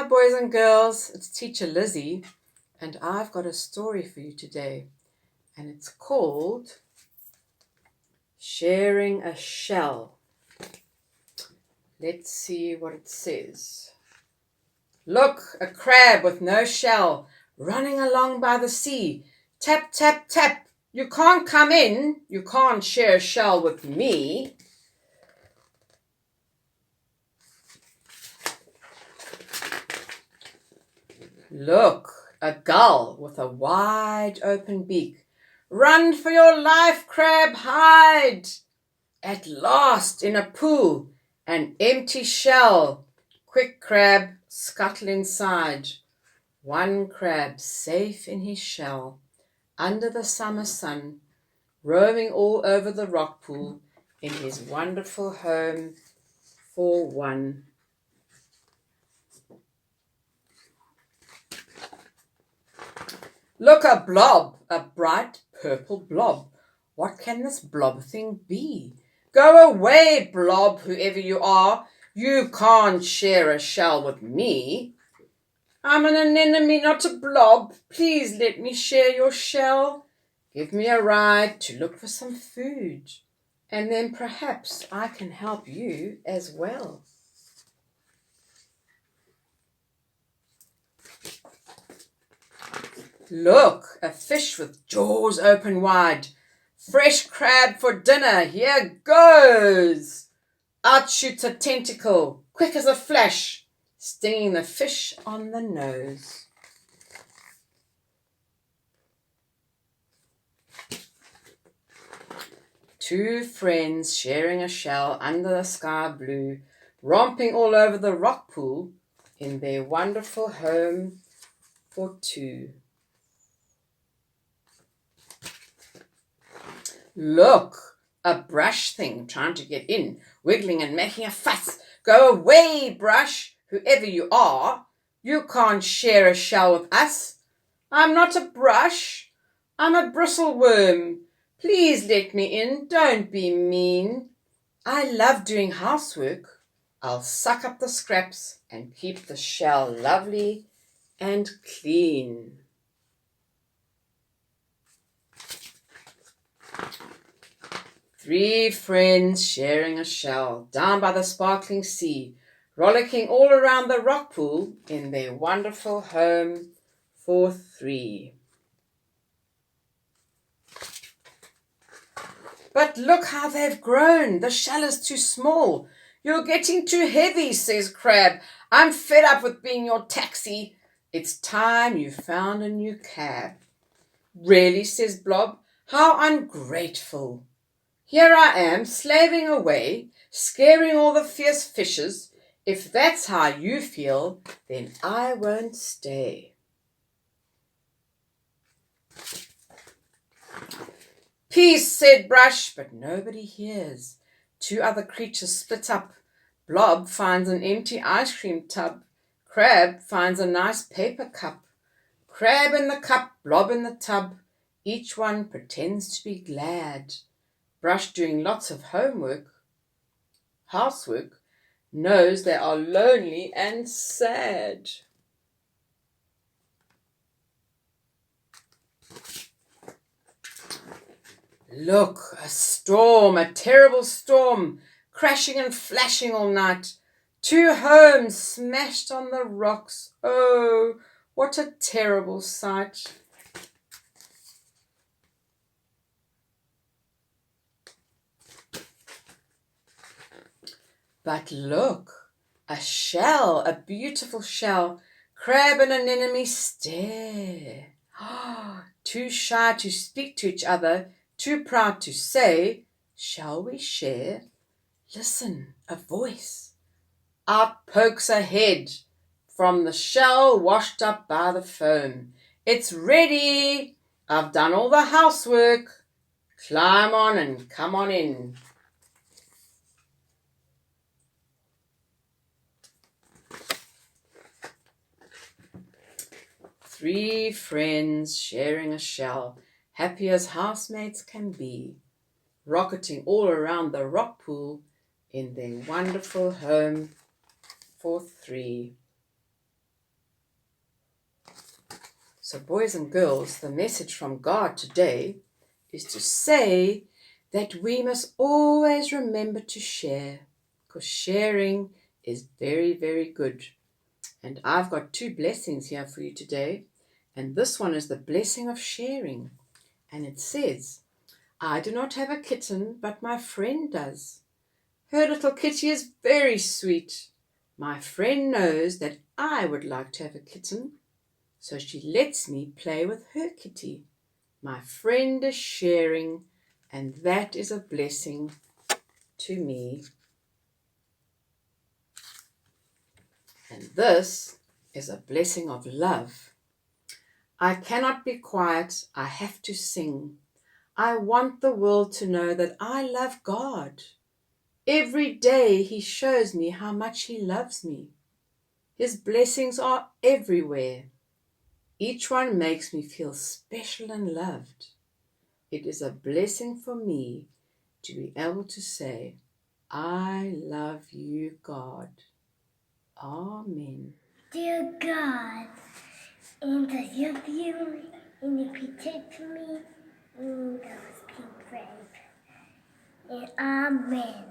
boys and girls, it's Teacher Lizzie, and I've got a story for you today, and it's called Sharing a Shell. Let's see what it says. Look, a crab with no shell, running along by the sea. Tap, tap, tap. You can't come in. You can't share a shell with me. Look, a gull with a wide open beak. Run for your life, crab, hide. At last, in a pool, an empty shell. Quick, crab, scuttle inside. One crab safe in his shell, under the summer sun, roaming all over the rock pool in his wonderful home for one. Look, a blob, a bright purple blob. What can this blob thing be? Go away, blob, whoever you are. You can't share a shell with me. I'm an anemone, not a blob. Please let me share your shell. Give me a ride to look for some food, and then perhaps I can help you as well. Look, a fish with jaws open wide. Fresh crab for dinner, here goes. Out shoots a tentacle, quick as a flash, stinging the fish on the nose. Two friends sharing a shell under the sky blue, romping all over the rock pool in their wonderful home for two. Look, a brush thing trying to get in, wiggling and making a fuss. Go away, brush, whoever you are. You can't share a shell with us. I'm not a brush. I'm a bristleworm. Please let me in. Don't be mean. I love doing housework. I'll suck up the scraps and keep the shell lovely and clean. Three friends sharing a shell down by the sparkling sea, rollicking all around the rock pool in their wonderful home for three. But look how they've grown. The shell is too small. You're getting too heavy, says Crab. I'm fed up with being your taxi. It's time you found a new cab. Really, says Blob, how ungrateful. Here I am, slaving away, scaring all the fierce fishes. If that's how you feel, then I won't stay. Peace, said Brush, but nobody hears. Two other creatures split up. Blob finds an empty ice cream tub. Crab finds a nice paper cup. Crab in the cup, Blob in the tub. Each one pretends to be glad. Brush, doing lots of housework, knows they are lonely and sad. Look, a storm, a terrible storm, crashing and flashing all night. Two homes smashed on the rocks. Oh, what a terrible sight. But look, a shell, a beautiful shell. Crab and anemone stare. Too shy to speak to each other, too proud to say, shall we share? Listen, a voice. Out pokes a head from the shell washed up by the foam. It's ready. I've done all the housework. Climb on and come on in. Three friends sharing a shell, happy as housemates can be, rocketing all around the rock pool in their wonderful home for three. So, boys and girls, the message from God today is to say that we must always remember to share, because sharing is very, very good. And I've got 2 blessings here for you today. And this one is the blessing of sharing. And it says, I do not have a kitten, but my friend does. Her little kitty is very sweet. My friend knows that I would like to have a kitten, so she lets me play with her kitty. My friend is sharing, and that is a blessing to me. And this is a blessing of love. I cannot be quiet. I have to sing. I want the world to know that I love God. Every day He shows me how much He loves me. His blessings are everywhere. Each one makes me feel special and loved. It is a blessing for me to be able to say, I love you, God. Amen. Dear God, and I love you, and you protect me, and I was being brave. And Amen.